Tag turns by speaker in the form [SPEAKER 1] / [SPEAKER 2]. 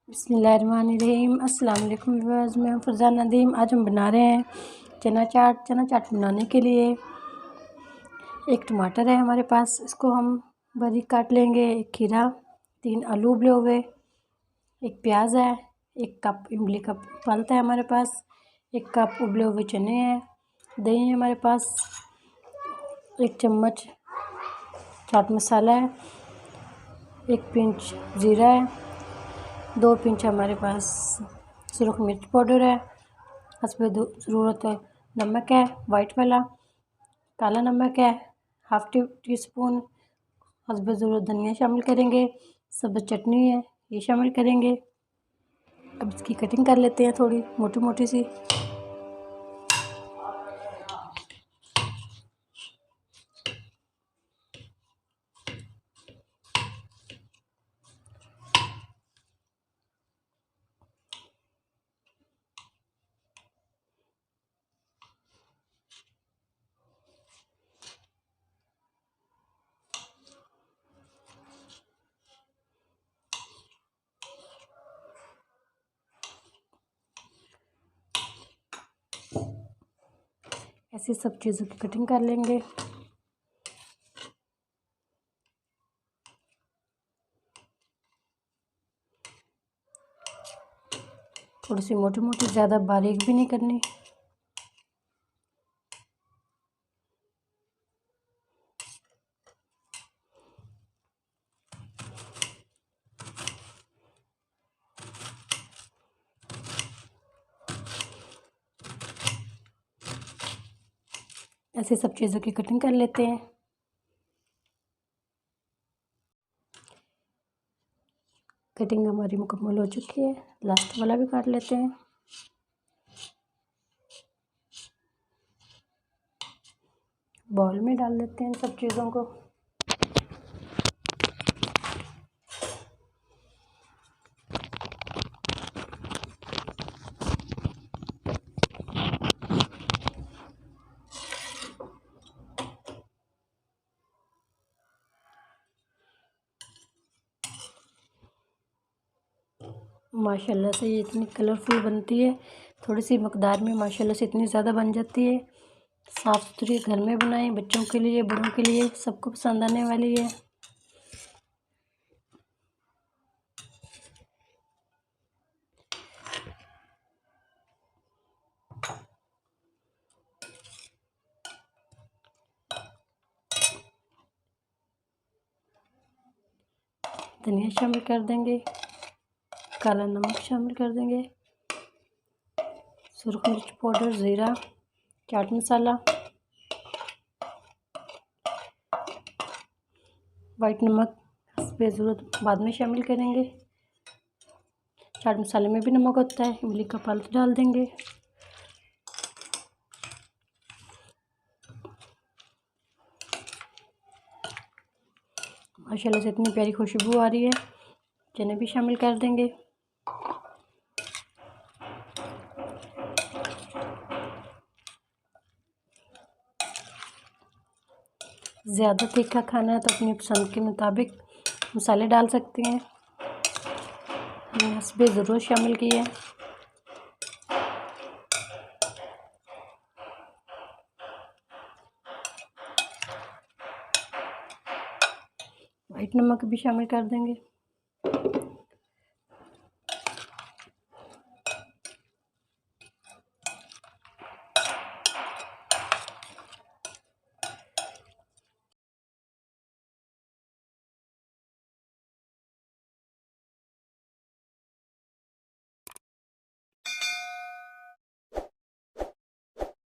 [SPEAKER 1] बिस्मिल्लाहिर्रहमानिर्रहीम। अस्सलाम वालेकुम व्यूअर्स, मैं हूं फरजान नदीम। आज हम बना रहे हैं चना चाट बनाने के लिए एक टमाटर है हमारे पास, इसको हम बारीक काट लेंगे। एक खीरा, 3 आलू उबले हुए, एक प्याज है, 1 कप इमली का पल्प है हमारे पास, 1 कप उबले हुए चने हैं, दही है हमारे पास, 1 चम्मच चाट मसाला है, 1 पिंच ज़ीरा है, 2 पिंच हमारे पास सुरख मिर्च पाउडर है, हस्बे ज़रूरत है नमक है, वाइट वाला, काला नमक है, हाफ़ टी स्पून, हस्बे ज़रूरत धनिया शामिल करेंगे, सब्ज़ चटनी है ये शामिल करेंगे। अब इसकी कटिंग कर लेते हैं थोड़ी मोटी मोटी सी। ऐसे सब चीज़ों की कटिंग कर लेंगे। थोड़ी सी मोटी मोटी, ज़्यादा बारीक भी नहीं करनी। ऐसे सब चीज़ों की कटिंग कर लेते हैं। कटिंग हमारी मुकम्मल हो चुकी है, लास्ट वाला भी काट लेते हैं। बाउल में डाल लेते हैं इन सब चीज़ों को। माशाल्लाह से ये इतनी कलरफुल बनती है, थोड़ी सी मकदार में माशाल्लाह से इतनी ज़्यादा बन जाती है। साफ़ सुथरी घर में बनाएं, बच्चों के लिए बड़ों के लिए सबको पसंद आने वाली है। धनिया शामिल कर देंगे, काला नमक शामिल कर देंगे, सुरख मिर्च पाउडर, ज़ीरा, चाट मसाला, वाइट नमक हस्बे ज़रूरत बाद में शामिल करेंगे। चाट मसाले में भी नमक होता है। इमली का पल्प डाल देंगे। माशाल्लाह से इतनी प्यारी खुशबू आ रही है। चने भी शामिल कर देंगे। ज़्यादा तीखा खाना है तो अपनी पसंद के मुताबिक मसाले डाल सकते हैं। हमने हस्बे ज़रूरत शामिल की है। वाइट नमक भी शामिल कर देंगे।